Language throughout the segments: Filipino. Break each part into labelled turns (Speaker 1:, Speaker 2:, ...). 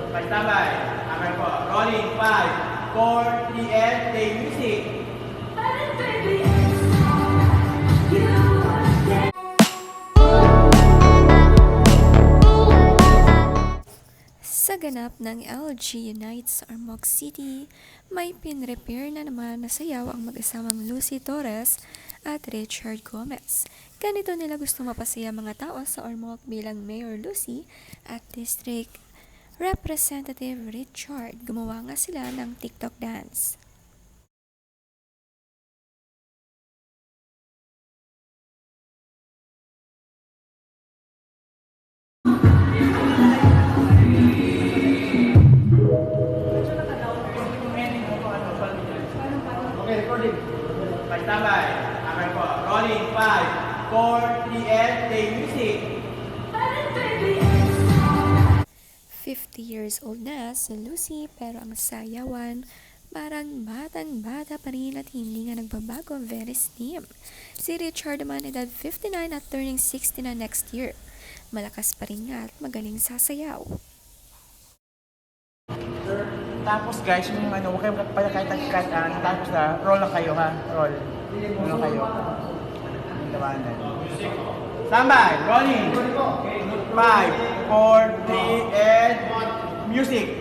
Speaker 1: Pagtabay. Camera po. Rolling. 5, 4, 3, and play music.
Speaker 2: Sa ganap ng LG Unite sa Ormoc City, may pinrepair na naman na sayaw ang mag-asamang Lucy Torres at Richard Gomez. Ganito nila gusto mapasaya mga tao sa Ormoc bilang Mayor Lucy at District Representative Richard. Gumawa nga sila ng TikTok dance.
Speaker 1: Okay, recording. Pagtabay. Camera po. Rolling. 5, 4, 3, and play music.
Speaker 2: 50 years old na si Lucy pero ang sayawan parang batang-bata pa rin at hindi nga nagbabago, very slim. Si Richard naman edad 59 at turning 60 na next year. Malakas pa rin nga at magaling sasayaw.
Speaker 1: Tapos guys, yung huwag kayong pala kahit nag-cut, tapos na, roll lang kayo ha, roll. Roll lang kayo. Yung tawanan. Standby, rolling. 5, 4, 3, and music.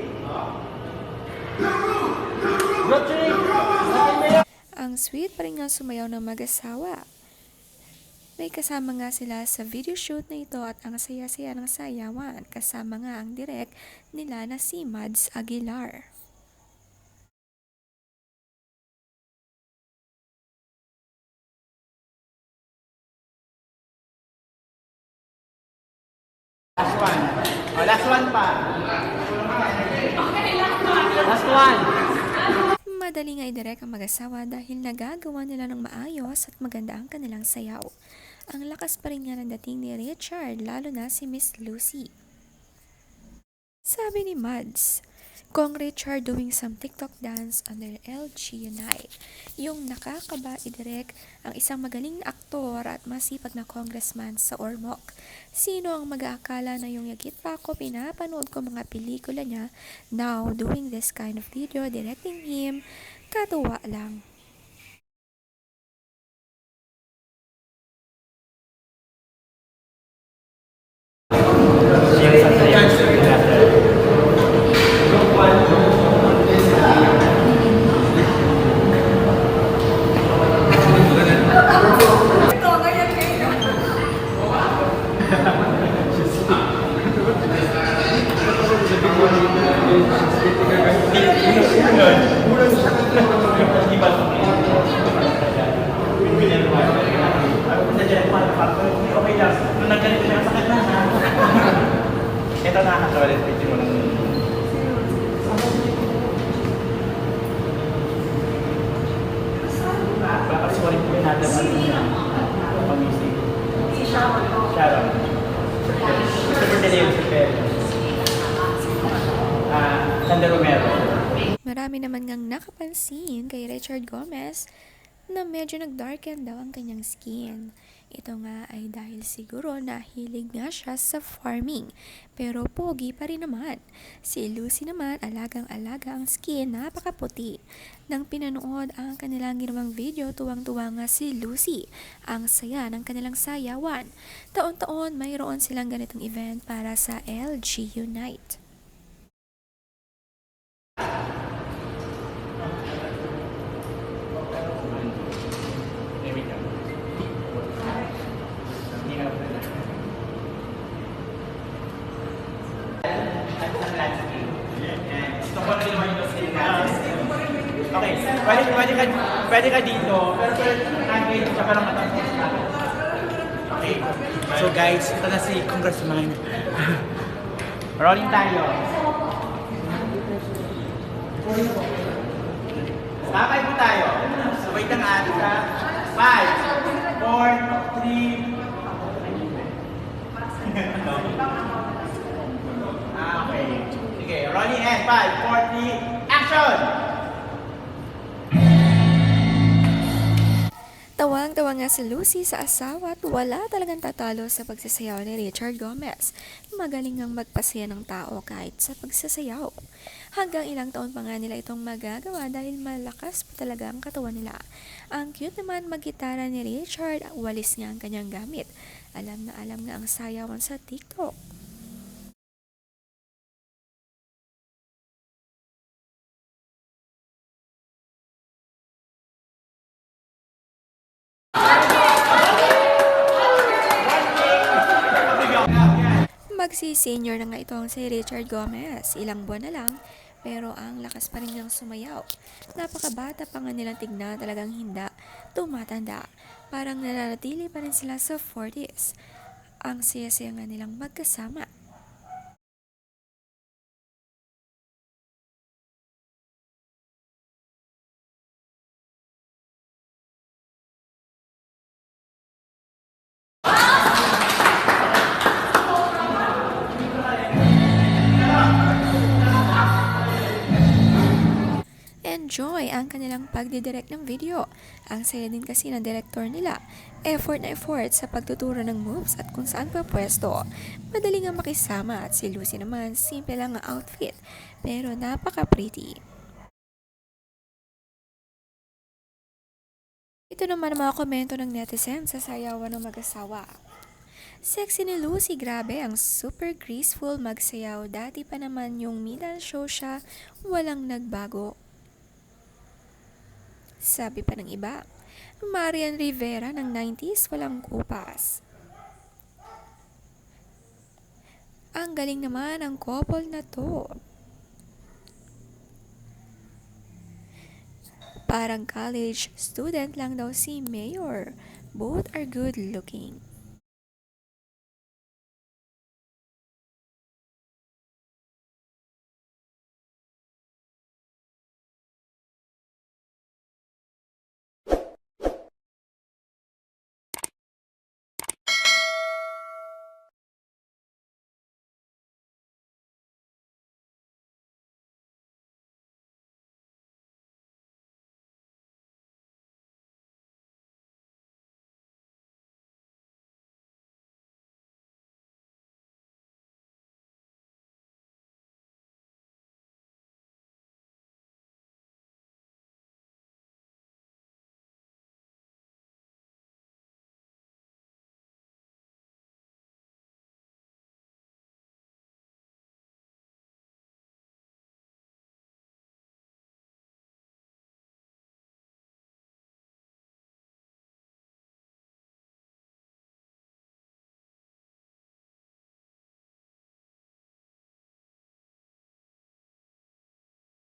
Speaker 2: Ang sweet pa rin nga sumayaw ng mag-asawa. May kasama nga sila sa video shoot na ito at ang saya-saya ng sayawan. Kasama nga ang direct nila na si Mads Aguilar.
Speaker 1: Last one. Oh, last one pa. Last one.
Speaker 2: Madali nga i-direct ang mag-asawa dahil nagagawa nila ng maayos at maganda ang kanilang sayaw. Ang lakas pa rin nga ng dating ni Richard, lalo na si Miss Lucy. Sabi ni Mads, Kong Richard doing some TikTok dance under LG Unite. Yung nakakaba i-direct ang isang magaling na aktor at masipag na congressman sa Ormoc. Sino ang mag-aakala na yung yagit pa ako pinapanood ko mga pelikula niya, now doing this kind of video, directing him, katuwa lang.
Speaker 1: Okay lang. Nung nagganito na yung sakit na. Ito nakakatawalit. Picture mo lang. Baka sorry po natin. Pag-music. Si Sharon. Sharon. Super Deleo si Pedro. Sandra Romero.
Speaker 2: Marami naman ngang nakapansin kay Richard Gomez na medyo nag-darken daw ang kanyang skin. Ito nga ay dahil siguro na hilig nga siya sa farming. Pero pogi pa rin naman. Si Lucy naman, alagang-alaga ang skin, napakaputi. Nang pinanood ang kanilang ginawang video, tuwang-tuwa nga si Lucy. Ang saya ng kanilang sayawan. Taon-taon mayroon silang ganitong event para sa LG Unite.
Speaker 1: Okay, pwede ka dito, pero pwede ka parang matapos natin. Okay, so guys, ito na si Congressman. Rolling tayo. Sabay po tayo. Sabay na nga sa 5, 4, 3, okay. Sige, rolling and 5, 4, 3, action!
Speaker 2: Tawang-tawa nga si Lucy sa asawa at wala talagang tatalo sa pagsasayaw ni Richard Gomez. Magaling ngang magpasaya ng tao kahit sa pagsasayaw. Hanggang ilang taon pa nga nila itong magagawa dahil malakas pa talaga ang katawan nila. Ang cute naman mag-gitara ni Richard, walis nga ang kanyang gamit. Alam na alam nga ang sayawan sa TikTok. Magsi-senior na nga itong si Richard Gomez. Ilang buwan na lang, pero ang lakas pa rin niyang sumayaw. Napakabata pa nga nilang tignan, talagang hindi tumatanda. Parang nananatili pa rin sila sa 40s. Ang saya-saya nga nilang magkasama. Enjoy ang kanilang pagdidirect ng video. Ang saya din kasi ng director nila. Effort na effort sa pagtuturo ng moves at kung saan pa pwesto. Madali nga makisama at si Lucy naman simple lang ang outfit pero napaka-pretty. Ito naman ang mga komento ng netizen sa sayawan ng mag-asawa. Sexy ni Lucy, grabe ang super graceful magsayaw. Dati pa naman yung middle show siya, walang nagbago. Sabi pa ng iba, Marian Rivera ng 90s walang kupas. Ang galing naman ang couple na to. Parang college student lang daw si Mayor. Both are good looking.